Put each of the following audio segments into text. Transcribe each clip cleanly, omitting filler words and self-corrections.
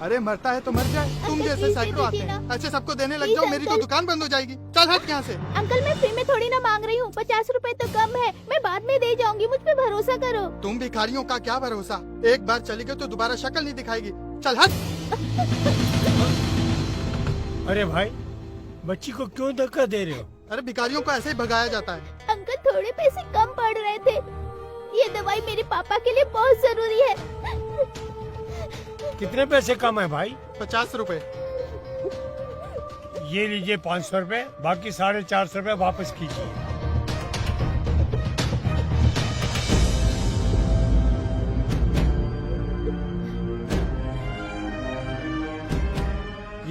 अरे मरता है तो मर जाए, तुम अंकल, जैसे प्लीज सैकड़ों दे आते दीजिए हैं, ना। ऐसे सबको देने लग प्लीज जाओ, मेरी तो अंकल। दुकान बंद हो जाएगी। चल हट यहाँ से। अंकल मैं फ्री में थोड़ी ना मांग रही हूँ, 50 रुपए तो कम है, मैं बाद में दे जाऊंगी, मुझ पे भरोसा करो। तुम भिखारियों का क्या भरोसा, एक बार चली गई तो दोबारा शक्ल नहीं दिखाएगी। चल हट। अरे भाई, बच्ची को क्यों धक्का दे रहे हो? अरे भिखारियों को ऐसे ही भगाया जाता है। अंकल थोड़े पैसे कम पड़ रहे थे, ये दवाई मेरे पापा के लिए बहुत जरूरी है। कितने पैसे कम है भाई? 50 रुपए। ये लीजिए 500 रुपए, बाकी 450 रुपए वापस कीजिए।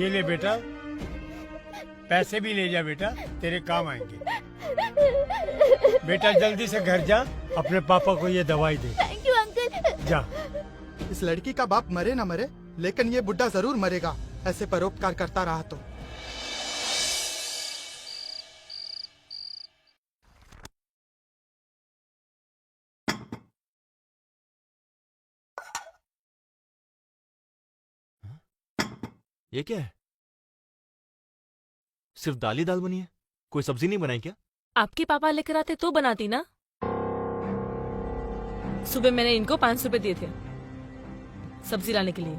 ये ले बेटा, पैसे भी ले जा बेटा, तेरे काम आएंगे। बेटा जल्दी से घर जा, अपने पापा को ये दवाई दे। Thank you uncle. जा। इस लड़की का बाप मरे ना मरे, लेकिन ये बुड्ढा जरूर मरेगा, ऐसे परोपकार करता रहा तो। ये क्या है? सिर्फ दाल ही दाल बनी है, कोई सब्जी नहीं बनाई क्या? आपके पापा लेकर आते तो बनाती ना। सुबह मैंने इनको 500 रुपए दिए थे सब्जी लाने के लिए,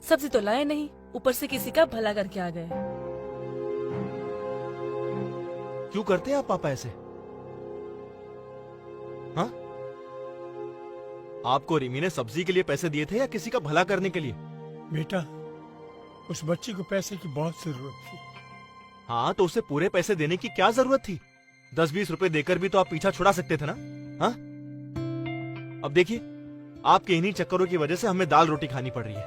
सब्जी तो लाए नहीं, ऊपर से किसी का भला करके आ गए। क्यों करते हैं आप पापा ऐसे? हाँ? आपको रिमी ने सब्जी के लिए पैसे दिए थे या किसी का भला करने के लिए? बेटा, उस बच्ची को पैसे की बहुत जरूरत थी। हाँ, तो उसे पूरे पैसे देने की क्या जरूरत थी? 10-20 रुपए देकर भी तो आप पीछा छुड़ा सकते थे ना। हाँ? अब देखिए, आपके इन्हीं चक्करों की वजह से हमें दाल रोटी खानी पड़ रही है।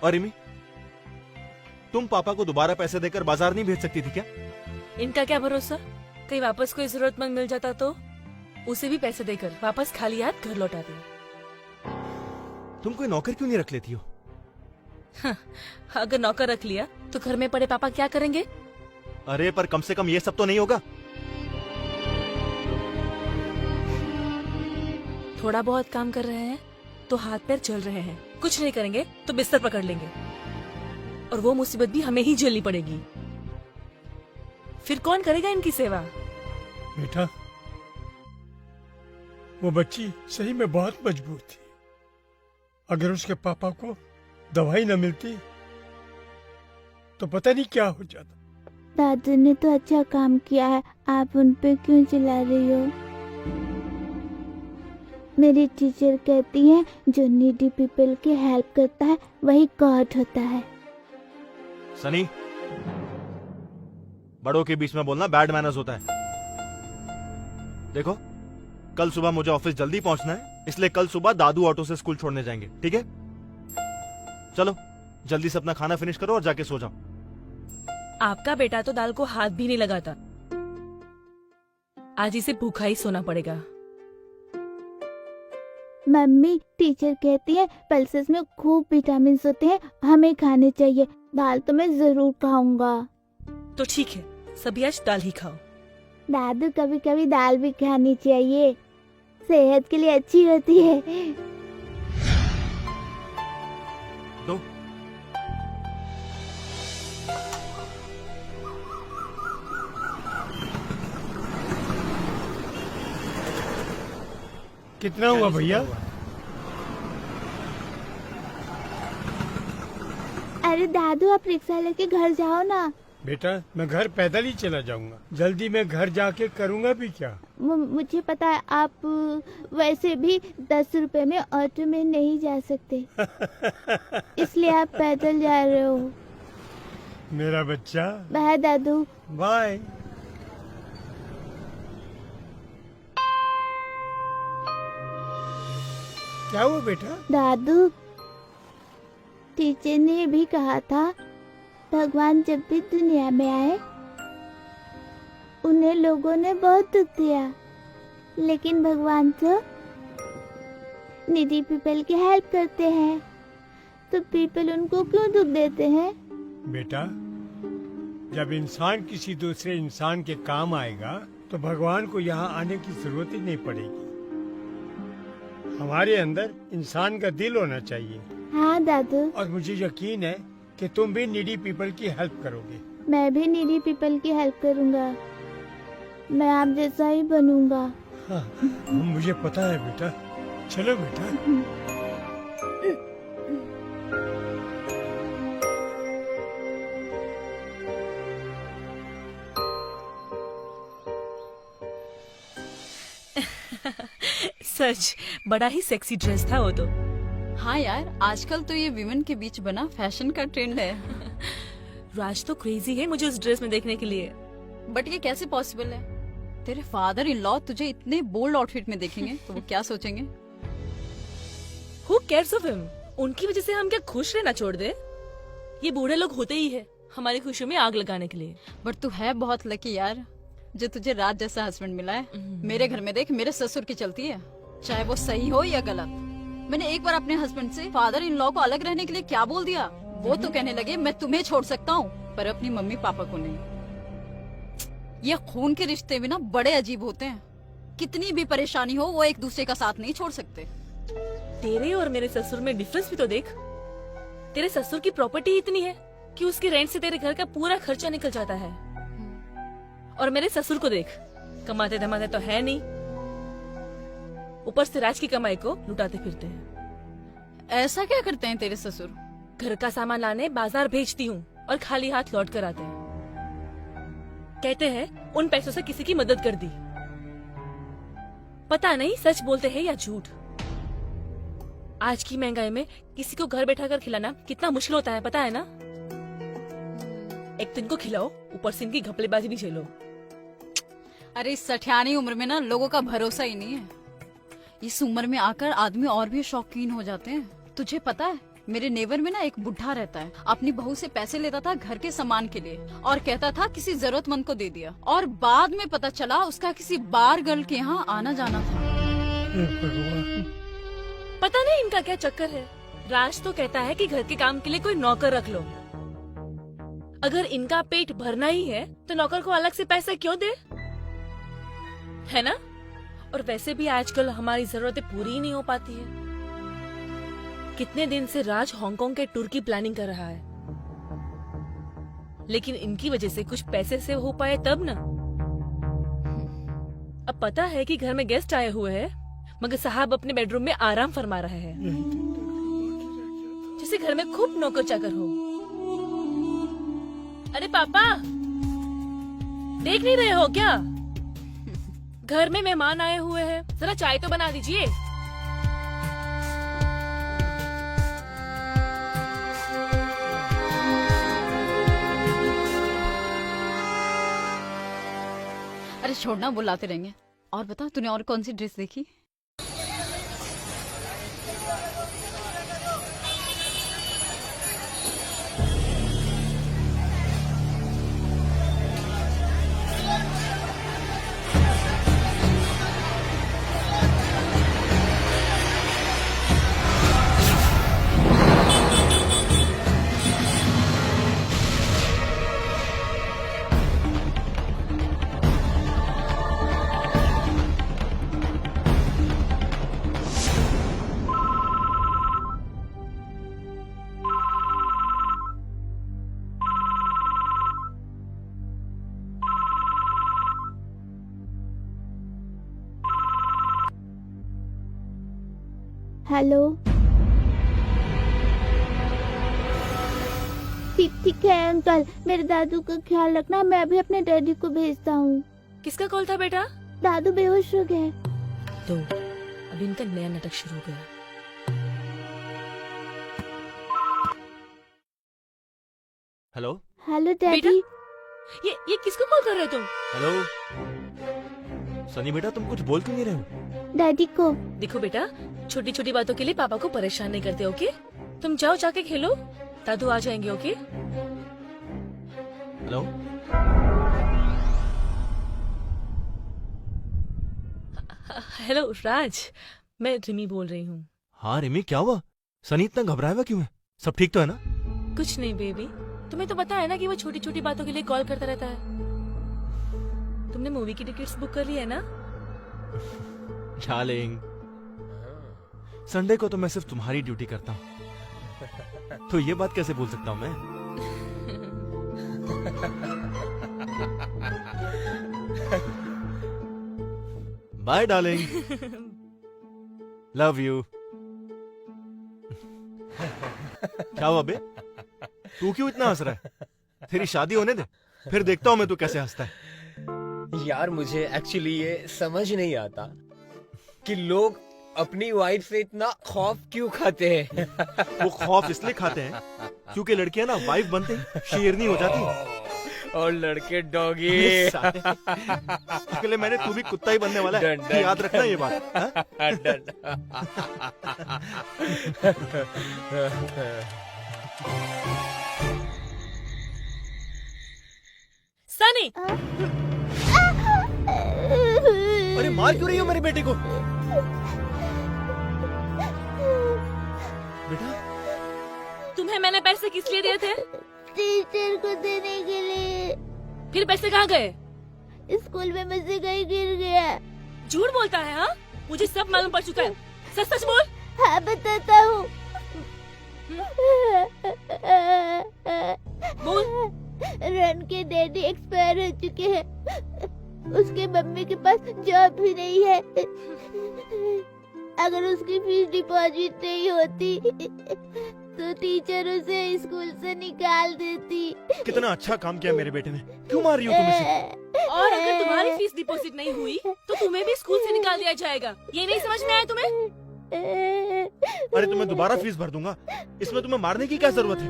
और रिमी, तुम पापा को दोबारा पैसे देकर बाजार नहीं भेज सकती थी क्या? इनका क्या भरोसा, कहीं वापस कोई जरूरतमंद मिल जाता तो उसे भी पैसे देकर वापस खाली हाथ घर लौटाते। तुम कोई नौकर क्यों नहीं रख लेती हो? हाँ, अगर नौकर रख लिया तो घर में पड़े पापा क्या करेंगे? अरे पर कम से कम ये सब तो नहीं होगा। थोड़ा बहुत काम कर रहे हैं तो हाथ पैर चल रहे हैं, कुछ नहीं करेंगे तो बिस्तर पकड़ लेंगे, और वो मुसीबत भी हमें ही झेलनी पड़ेगी। फिर कौन करेगा इनकी सेवा? बेटा, वो बच्ची सही में बहुत मजबूर थी। अगर उसके पापा को दवाई न मिलती तो पता नहीं क्या हो जाता। दादू ने तो अच्छा काम किया है, आप उन पे क्यों चिल्ला रही हो? मेरी टीचर कहती है जो नीडी पीपल की हेल्प करता है वही गॉड होता है। सनी, बड़ों के बीच में बोलना बैड मैनर्स होता है। देखो, कल सुबह मुझे ऑफिस जल्दी पहुंचना है, इसलिए कल सुबह दादू ऑटो से स्कूल छोड़ने जाएंगे, ठीक है? चलो जल्दी से अपना खाना फिनिश करो और जाके सो जाओ। आपका बेटा तो दाल को हाथ भी नहीं लगाता, आज इसे भूखा ही सोना पड़ेगा। मम्मी, टीचर कहती है पल्सेस में खूब विटामिन होते हैं, हमें खाने चाहिए। दाल तो मैं जरूर खाऊंगा। तो ठीक है, सभी आज दाल ही खाओ। दादू, कभी कभी दाल भी खानी चाहिए, सेहत के लिए अच्छी होती है। दो। कितना हुआ भैया? अरे दादू, आप रिक्शा लेके घर जाओ ना। बेटा, मैं घर पैदल ही चला जाऊंगा, जल्दी मैं घर जाके करूंगा भी क्या? मुझे पता है, आप वैसे भी 10 रुपए में ऑटो में नहीं जा सकते, इसलिए आप पैदल जा रहे हो। मेरा बच्चा, बाय दादू। बाय। क्या हुआ बेटा? दादू, टीचर ने भी कहा था भगवान जब भी दुनिया में आए उन्हें लोगों ने बहुत दुख दिया, लेकिन भगवान तो नीडी पीपल की हेल्प करते हैं, तो पीपल उनको क्यों दुख देते हैं? बेटा, जब इंसान किसी दूसरे इंसान के काम आएगा तो भगवान को यहाँ आने की जरूरत ही नहीं पड़ेगी। हमारे अंदर इंसान का दिल होना चाहिए, हाँ दादू, और मुझे यकीन है कि तुम भी नीडी पीपल की हेल्प करोगे। मैं भी नीडी पीपल की हेल्प करूँगा। मैं आप जैसा ही बनूंगा। हाँ, मुझे पता है बेटा। चलो बेटा। सच बड़ा ही सेक्सी ड्रेस था वो तो। हाँ यार, आजकल तो ये विमेन के बीच बना फैशन का ट्रेंड है। राज तो क्रेजी है मुझे उस ड्रेस में देखने के लिए। बट ये कैसे पॉसिबल है? तेरे फादर इन लॉ तुझे इतने बोल्ड आउटफिट में देखेंगे तो वो क्या सोचेंगे? Who cares of him? उनकी वजह से हम क्या खुश रहना छोड़ दे? ये बूढ़े लोग होते ही है हमारी खुशियों में आग लगाने के लिए। बट तू है बहुत लकी यार जो तुझे राज जैसा हस्बैंड मिला है। मेरे घर में देख, मेरे ससुर की चलती है, चाहे वो सही हो या गलत। मैंने एक बार अपने हस्बैंड से फादर इन लॉ को अलग रहने के लिए क्या बोल दिया, वो तो कहने लगे मैं तुम्हें छोड़ सकता हूँ पर अपनी मम्मी पापा को नहीं। ये खून के रिश्ते भी ना बड़े अजीब होते हैं। कितनी भी परेशानी हो वो एक दूसरे का साथ नहीं छोड़ सकते। तेरे और मेरे ससुर में डिफरेंस भी तो देख। तेरे ससुर की प्रॉपर्टी इतनी है कि उसके रेंट से तेरे घर का पूरा खर्चा निकल जाता है, और मेरे ससुर को देख, कमाते धमाते तो है नहीं, ऊपर से राज की कमाई को लुटाते फिरते हैं। ऐसा क्या करते हैं तेरे ससुर? घर का सामान लाने बाजार भेजती हूँ और खाली हाथ लौट कर आते हैं। कहते हैं उन पैसों से किसी की मदद कर दी। पता नहीं सच बोलते हैं या झूठ। आज की महंगाई में किसी को घर बैठा कर खिलाना कितना मुश्किल होता है पता है ना। एक तो इनको खिलाओ, ऊपर से इनकी घपलेबाजी भी झेलो। अरे इस सठियानी उम्र में ना लोगों का भरोसा ही नहीं है। इस उम्र में आकर आदमी और भी शौकीन हो जाते हैं। तुझे पता है मेरे नेबर में ना एक बुढ़ा रहता है, अपनी बहू से पैसे लेता था घर के सामान के लिए और कहता था किसी जरूरतमंद को दे दिया, और बाद में पता चला उसका किसी बार गर्ल के यहाँ आना जाना था। पता नहीं इनका क्या चक्कर है। राज तो कहता है कि घर के काम के लिए कोई नौकर रख लो। अगर इनका पेट भरना ही है तो नौकर को अलग से पैसे क्यों दे, है ना। और वैसे भी आजकल हमारी जरूरतें पूरी ही नहीं हो पाती है। कितने दिन से राज हांगकांग के टूर की प्लानिंग कर रहा है, लेकिन इनकी वजह से कुछ पैसे से हो पाए तब ना। अब पता है कि घर में गेस्ट आए हुए हैं, मगर साहब अपने बेडरूम में आराम फरमा रहे हैं, जैसे घर में खूब नौकर चाकर हो। अरे पापा, देख नहीं रहे हो क्या? घर में मेहमान आए हुए हैं, जरा चाय तो बना दीजिए। अरे छोड़ना, बुलाते रहेंगे। और बता, तूने और कौन सी ड्रेस देखी? हेलो, ठीक है अंकल, मेरे दादू का ख्याल रखना। मैं अभी अपने डैडी को भेजता हूँ। किसका कॉल था बेटा? दादू बेहोश हो गए। तो अभी इनका नया नाटक शुरू हो गया। Hello hello daddy. ये किसको कॉल कर रहे हो तुम? हेलो सनी बेटा, तुम कुछ बोल क्यों नहीं रहे हो? डैडी को। देखो बेटा, छोटी छोटी बातों के लिए पापा को परेशान नहीं करते, ओके? तुम जाओ, जाके खेलो, दादू आ जाएंगे, ओके? हेलो हेलो राज, मैं रिमी बोल रही हूँ। हाँ रिमी, क्या हुआ? सनी इतना घबराया हुआ क्यों है? सब ठीक तो है ना? कुछ नहीं बेबी, तुम्हें तो पता है ना कि वो छोटी छोटी बातों के लिए कॉल करता रहता है। तुमने मूवी की टिकट्स बुक कर ली है ना? डार्लिंग, संडे को तो मैं सिर्फ तुम्हारी ड्यूटी करता हूँ, तो ये बात कैसे बोल सकता हूँ मैं? Bye darling, love you. क्या हुआ बे, तू क्यों इतना हंस रहा है? तेरी शादी होने दे, फिर देखता हूँ मैं तू कैसे हंसता है। यार मुझे एक्चुअली ये समझ नहीं आता कि लोग अपनी वाइफ से इतना खौफ क्यों खाते हैं। वो खौफ इसलिए खाते हैं क्योंकि लड़कियां ना वाइफ बनते ही शेरनी हो जाती है। और लड़के डॉगी। इसके लिए मैंने तू भी कुत्ता ही बनने वाला है, डन, डन, याद रखना ये बात। हाँ? डन। सनी, अरे मार क्यों रही हो मेरी बेटी को? बेटा, तुम्हें मैंने पैसे किस लिए दिए थे? टीचर को देने के लिए। फिर पैसे कहाँ गए? स्कूल में मुझसे कहीं गिर गया। झूठ बोलता है हाँ? मुझे सब मालूम पड़ चुका है। सच सच बोल। हाँ बताता हूँ। बोल। रन के डैडी एक्सपायर हो चुके हैं। उसके मम्मी के पास जॉब भी नहीं है। अगर उसकी फीस डिपॉजिट नहीं होती तो टीचर उसे स्कूल से निकाल देती। कितना अच्छा काम किया मेरे बेटे ने, क्यों मार रही हो तुम इसे? और अगर तुम्हारी फीस डिपॉजिट नहीं हुई तो तुम्हें भी स्कूल से निकाल दिया जाएगा। ये नहीं समझ में आया तुम्हें? अरे तुम्हें दोबारा फीस भर दूंगा, इसमें तुम्हें मारने की क्या जरूरत है?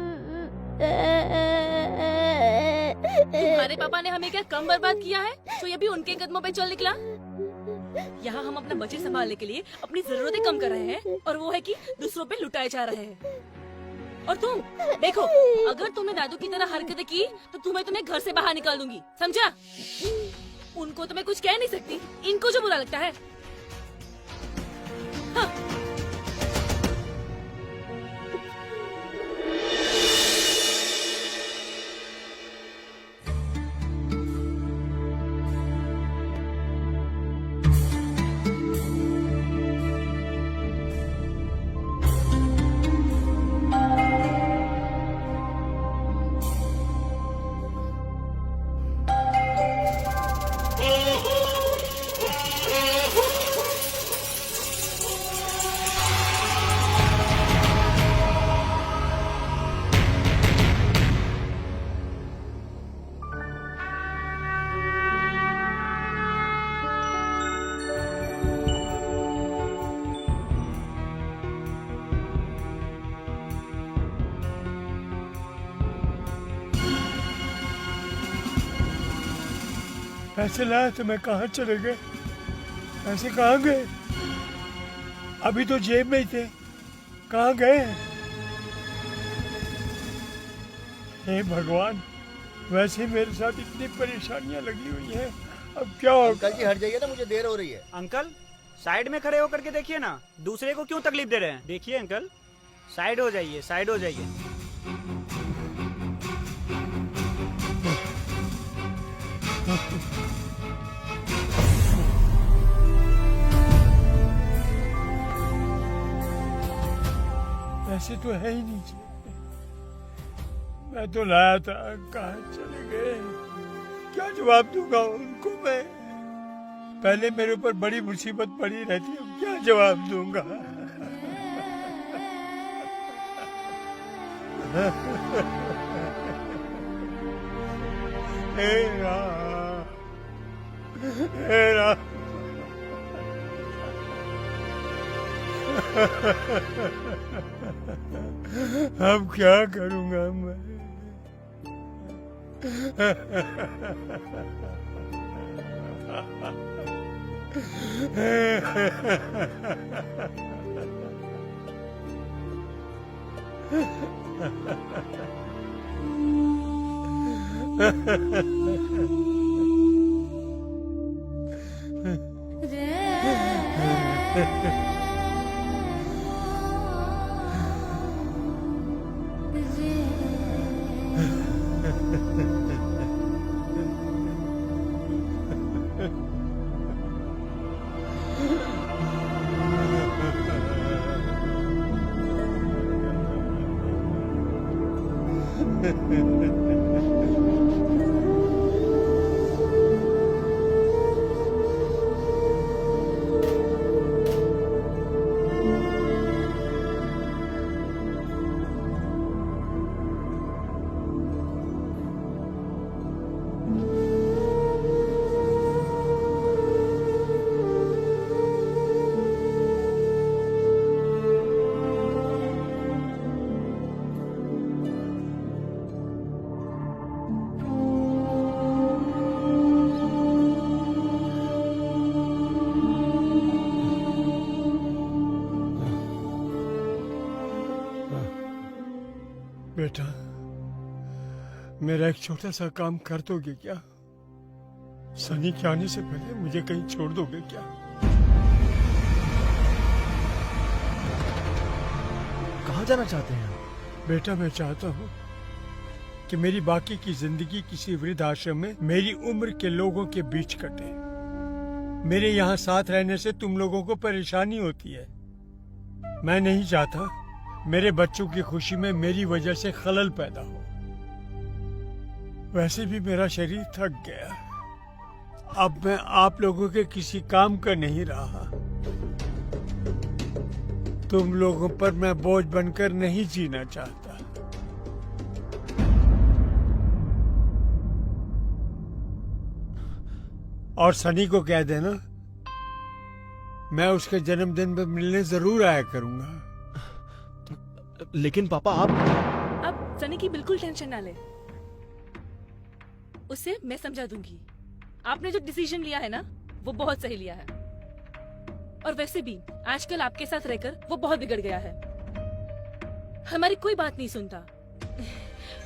तुम्हारे पापा ने हमें क्या कम बर्बाद किया है तो ये भी उनके कदमों पे चल निकला। यहाँ हम अपना बजट संभालने के लिए अपनी जरूरतें कम कर रहे हैं और वो है कि दूसरों पे लुटाए जा रहे हैं। और तुम देखो, अगर तुमने दादू की तरह हरकतें की तो तुम्हें घर से बाहर निकाल दूंगी, समझा? उनको तो मैं कुछ कह नहीं सकती, इनको जो बुरा लगता है। हाँ। पैसे लाए तो मैं कहाँ चले गए? पैसे कहाँ गए? अभी तो जेब में ही थे, कहाँ गए? हे भगवान, वैसे मेरे साथ इतनी परेशानियां लगी हुई हैं, अब क्या होगा? अंकल जी हट जाइए ना, मुझे देर हो रही है। अंकल साइड में खड़े होकर के देखिए ना, दूसरे को क्यों तकलीफ दे रहे हैं? देखिए अंकल, साइड हो जाइए, साइड हो जाइए। पैसे तो है ही नहीं जेब में। मैं तो लाया था, कहाँ चले गए? क्या जवाब दूंगा उनको मैं? पहले मेरे ऊपर बड़ी मुसीबत पड़ी रहती, अब क्या जवाब दूंगा? हे राम, हे राम। अब क्या करूंगा मैं? बेटा, मेरा एक छोटा सा काम कर दोगे क्या? सनी के आने से पहले मुझे कहीं छोड़ दोगे क्या? कहाँ जाना चाहते हैं आप? बेटा, मैं चाहता हूँ कि मेरी बाकी की जिंदगी किसी वृद्ध आश्रम में मेरी उम्र के लोगों के बीच कटे। मेरे यहाँ साथ रहने से तुम लोगों को परेशानी होती है। मैं नहीं चाहता मेरे बच्चों की खुशी में मेरी वजह से खलल पैदा हो। वैसे भी मेरा शरीर थक गया। अब मैं आप लोगों के किसी काम का नहीं रहा। तुम लोगों पर मैं बोझ बनकर नहीं जीना चाहता। और सनी को कह देना मैं उसके जन्मदिन पर मिलने जरूर आया करूंगा। लेकिन पापा आप सनी की बिल्कुल टेंशन ना ले, उसे मैं समझा दूंगी। आपने जो डिसीजन लिया है ना, वो बहुत सही लिया है। और वैसे भी आजकल आपके साथ रहकर वो बहुत बिगड़ गया है, हमारी कोई बात नहीं सुनता।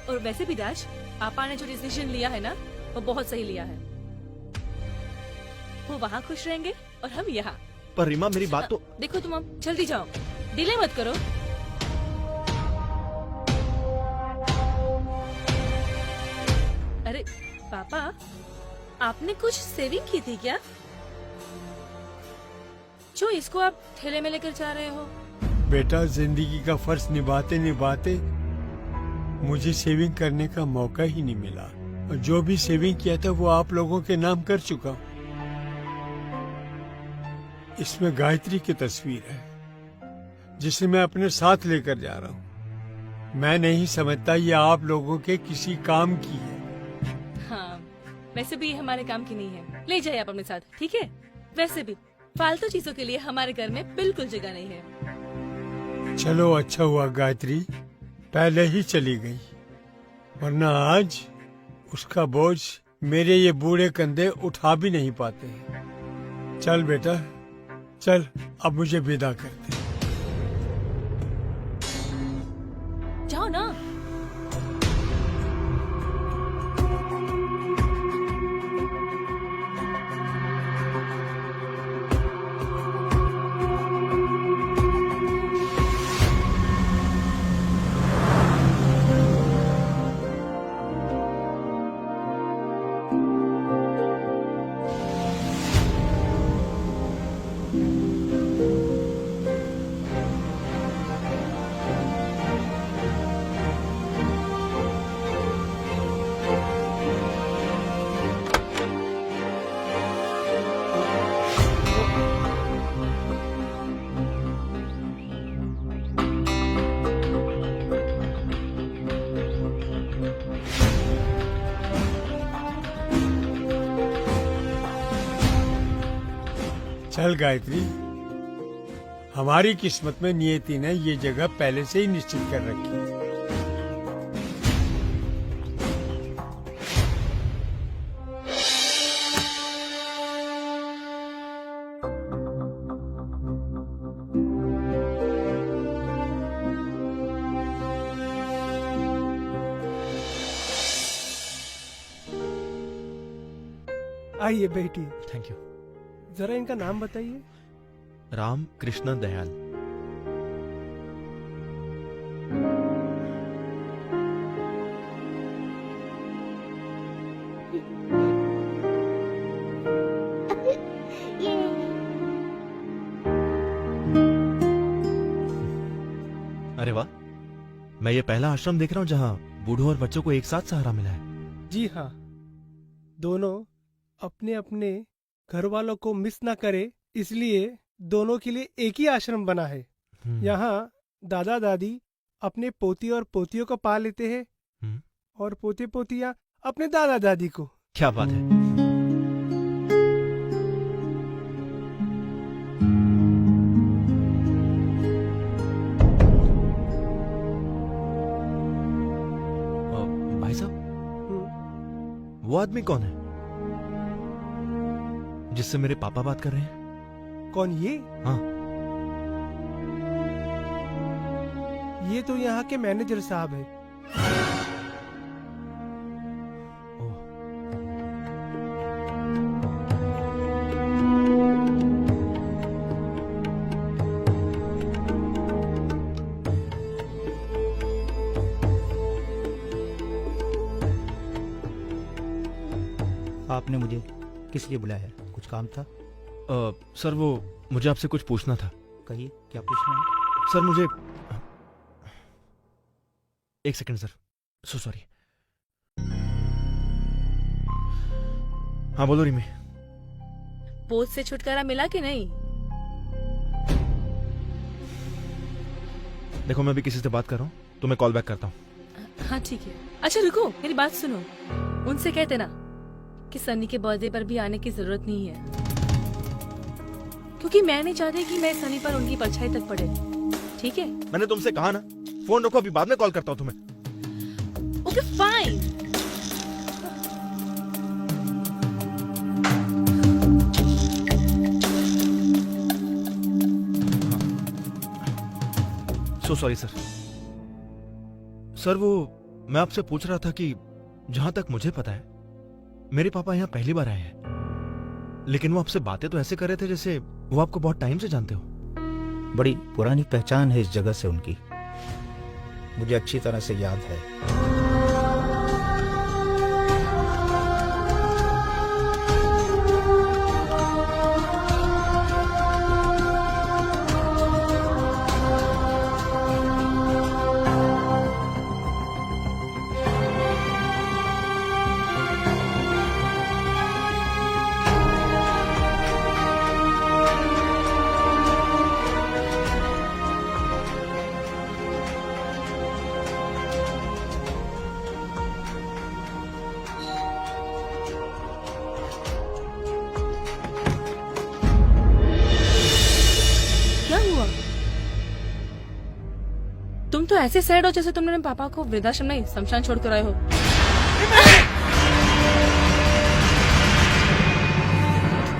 और वैसे भी राज, पापा ने जो डिसीजन लिया है ना, वो बहुत सही लिया है। वो वहाँ खुश रहेंगे और हम यहाँ। पर रीमा, मेरी बात तो देखो, तुम अब जल्दी जाओ, डिले मत करो। अरे पापा, आपने कुछ सेविंग की थी क्या, जो इसको आप ठेले में लेकर जा रहे हो? बेटा, जिंदगी का फर्ज निभाते निभाते मुझे सेविंग करने का मौका ही नहीं मिला। और जो भी सेविंग किया था वो आप लोगों के नाम कर चुका हूं। इसमें गायत्री की तस्वीर है, जिसे मैं अपने साथ लेकर जा रहा हूँ। मैं नहीं समझता ये आप लोगों के किसी काम की है। हाँ, वैसे भी ये हमारे काम की नहीं है। ले जाइए आप अपने साथ, ठीक है? वैसे भी फालतू चीजों के लिए हमारे घर में बिल्कुल जगह नहीं है। चलो, अच्छा हुआ गायत्री पहले ही चली गई, वरना आज उसका बोझ मेरे ये बूढ़े कंधे उठा भी नहीं पाते। चल बेटा, चल, अब मुझे विदा कर दे। जाओ ना। चल गायत्री, हमारी किस्मत में नियति ने ये जगह पहले से ही निश्चित कर रखी है। आइए बेटी, थैंक यू। जरा इनका नाम बताइए। राम कृष्ण दयाल। ये अरे वाह, मैं ये पहला आश्रम देख रहा हूँ जहाँ बूढ़ों और बच्चों को एक साथ सहारा मिला है। जी हाँ, दोनों अपने अपने घर वालों को मिस ना करे, इसलिए दोनों के लिए एक ही आश्रम बना है। यहाँ दादा दादी अपने पोती और पोतियों को पाल लेते हैं और पोते पोतियाँ अपने दादा दादी को। क्या बात है। भाई साहब, वो आदमी कौन है जिससे मेरे पापा बात कर रहे हैं? कौन ये? हाँ। ये तो यहाँ के मैनेजर साहब है। आपने मुझे किस लिए बुलाया है? कुछ काम था? सर वो मुझे आपसे कुछ पूछना था। कहिए, क्या पूछना है? सर मुझे एक सेकंड सर, सो सॉरी। हाँ बोलो रिमी। बोझ से छुटकारा मिला कि नहीं? देखो मैं भी किसी से बात कर रहा हूँ, तो मैं कॉल बैक करता हूँ। हाँ ठीक है। अच्छा रुको, मेरी बात सुनो। उनसे कहते ना कि सनी के बर्थडे पर भी आने की जरूरत नहीं है, क्योंकि मैं नहीं चाहती कि मैं सनी पर उनकी परछाई तक पड़े। ठीक है? मैंने तुमसे कहा ना, फोन रखो, अभी बाद में कॉल करता हूँ तुम्हें। Okay fine. So sorry sir. Sir वो मैं आपसे पूछ रहा था कि जहां तक मुझे पता है मेरे पापा यहाँ पहली बार आए हैं, लेकिन वो आपसे बातें तो ऐसे कर रहे थे जैसे वो आपको बहुत टाइम से जानते हो। बड़ी पुरानी पहचान है इस जगह से उनकी, मुझे अच्छी तरह से याद है। तुम तो ऐसे सैड हो जैसे तुमने अपने पापा को वृद्धाश्रम नहीं शमशान छोड़ कर आए हो।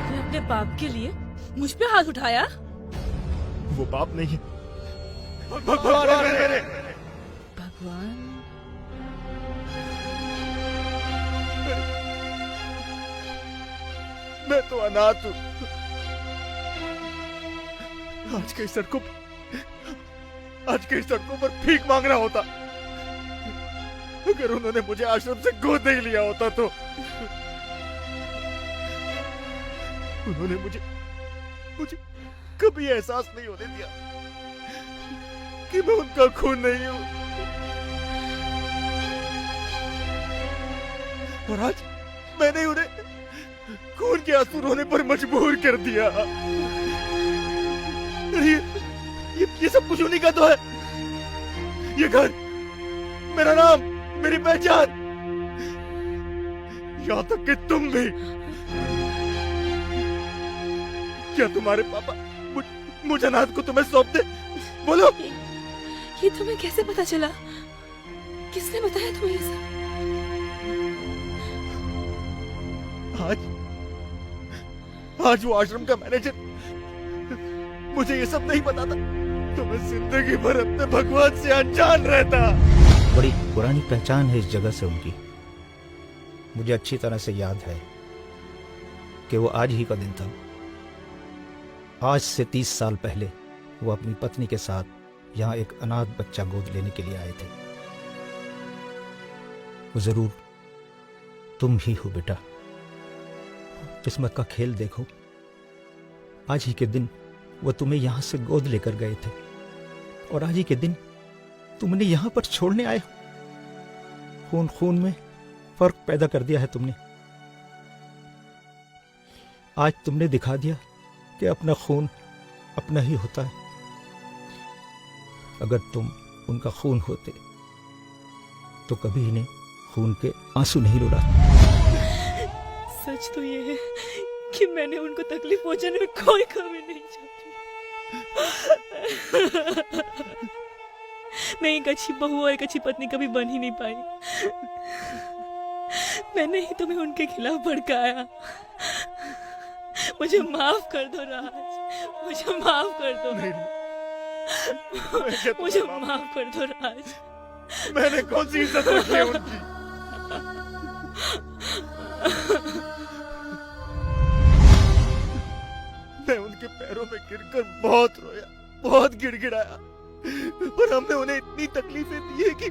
तुमने अपने बाप के लिए मुझ पे हाथ उठाया? वो बाप नहीं है, भगवान है मेरे। भगवान? मैं तो अनाथ हूँ। आज कई सड़कों पर भीख मांग रहा होता। अगर उन्होंने मुझे आश्रम से गोद नहीं लिया होता तो उन्होंने मुझे कभी एहसास नहीं होने दिया कि मैं उनका खून नहीं हूं। और आज मैंने उन्हें खून के आंसू रोने पर मजबूर कर दिया। ये सब कुछ उन्हीं का तो है। ये घर, मेरा नाम, मेरी पहचान, यहाँ तक कि तुम भी। क्या तुम्हारे पापा मुझे अनाथ को तुम्हें सौंप दे? बोलो। ये तुम्हें कैसे पता चला? किसने बताया तुम्हें ये सब? आज वो आश्रम का मैनेजर मुझे ये सब नहीं बताता तो मैं जिंदगी भर अपने भगवान से अनजान रहता। बड़ी पुरानी पहचान है इस जगह से उनकी, मुझे अच्छी तरह से याद है कि वो आज ही का दिन था। आज से 30 साल पहले वो अपनी पत्नी के साथ यहाँ एक अनाथ बच्चा गोद लेने के लिए आए थे। वो जरूर तुम ही हो बेटा। किस्मत का खेल देखो, आज ही के दिन वो तुम्हें यहां से गोद लेकर गए थे और आज ही के दिन तुमने यहां पर छोड़ने आए हो। खून खून में फर्क पैदा कर दिया है तुमने। आज तुमने दिखा दिया कि अपना खून अपना ही होता है। अगर तुम उनका खून होते तो कभी इन्हें खून के आंसू नहीं रुलाते। सच तो ये है कि मैंने उनको तकलीफ पहुंचाने में कोई कमी नहीं चाहती। मैं एक अच्छी बहू और एक अच्छी पत्नी कभी बन ही नहीं पाई। मैंने ही तुम्हें उनके खिलाफ भड़काया। मुझे माफ कर दो राज, मुझे माफ कर दो। मुझे माफ कर दो राज। मैंने कौन सी इज्जत रखी है उनकी? मैं उनके पैरों में गिरकर बहुत रोया, बहुत गिड़गिड़ाया, पर हमने उन्हें इतनी तकलीफें दी है कि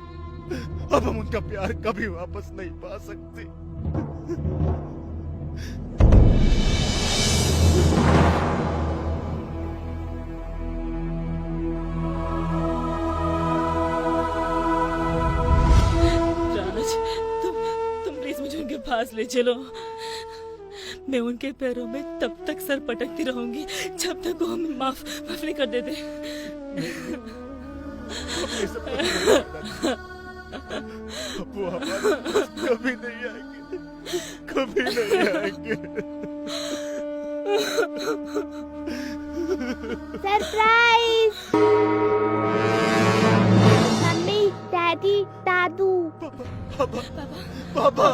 अब हम उनका प्यार कभी वापस नहीं पा सकते। राज, तुम प्लीज मुझे उनके पास ले चलो। मैं उनके पैरों में तब तक सर पटकती रहूंगी जब तक वो हमें माफ नहीं कर देते। वो हमारे पास कभी नहीं आएंगे, कभी नहीं आएंगे। सरप्राइज! मम्मी, डैडी, दादू। पापा, पापा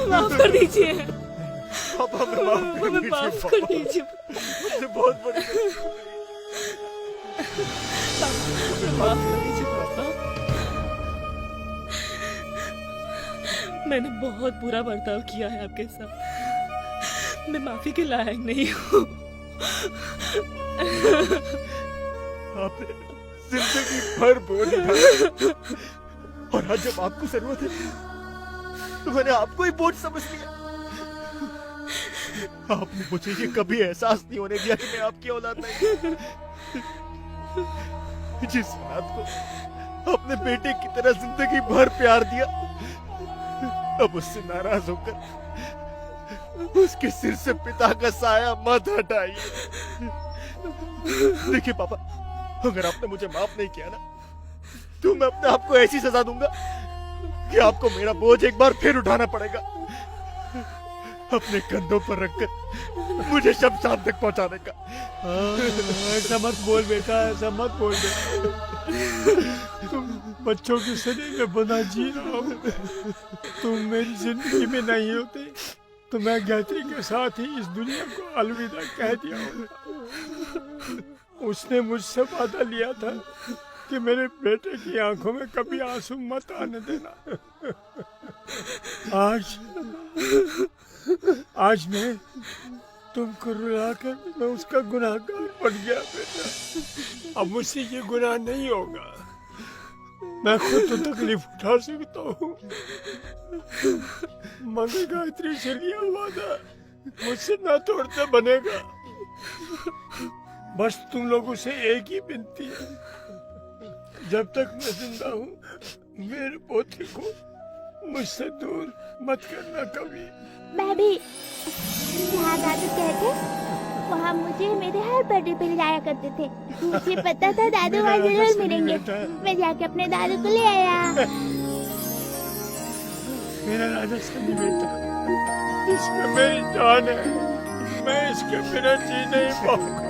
माफ कर दीजिए। पापा हमें माफ कर दीजिए। मुझसे बहुत बड़ी माफ कर दीजिए पापा। मैंने बहुत बुरा बर्ताव किया है आपके साथ। मैं माफी के लायक नहीं हूँ। आपने जिंदगी भर बोझ उठाया और आज जब आपको जरूरत है तो मैंने आपको ही बोझ समझ लिया। आपने मुझे ये कभी एहसास नहीं होने दिया कि मैं आपकी औलाद नहीं। जिस रात को अपने बेटे की तरह जिंदगी भर प्यार दिया, अब उससे नाराज होकर उसके सिर से पिता का साया मत हटाइए। देखिए पापा, अगर आपने मुझे माफ नहीं किया ना तो मैं अपने आप को ऐसी सजा दूंगा कि आपको मेरा बोझ एक बार फिर उठाना पड़ेगा, अपने कंधों पर रखकर मुझे शमशान तक पहुंचाने का। ऐसा मत बोल बेटा, ऐसा मत बोल बेटा। तुम बच्चों की शरीर में बना जी रहा हो। तुम मेरी जिंदगी में नहीं होते तो मैं गायत्री के साथ ही इस दुनिया को अलविदा कह दिया होता। उसने मुझसे वादा लिया था कि मेरे बेटे की आंखों में कभी आंसू मत आने देना। आज मैं तुमको रुलाकर मैं उसका गुनाहगार बन गया बेटा। अब मुझसे ये गुनाह नहीं होगा। मैं खुद तो तकलीफ उठा सकता हूँ, मगर गायत्री से लिया वादा मुझसे ना तोड़ना बनेगा। बस तुम लोगों से एक ही विनती है, जब तक मैं जिंदा हूँ मेरे पोते को मुझसे दूर मत करना कभी। मैं भी जहाँ दादू कहते वहाँ मुझे मेरे हर बर्थडे पे ले जाया करते थे। मुझे पता था दादू वहाँ जरूर मिलेंगे। मैं जाके अपने दादू को ले आया। मेरा राजा सनी बेटा, इसमें मेरी जान है। मैं इसके बिना जी नहीं पाऊंगा।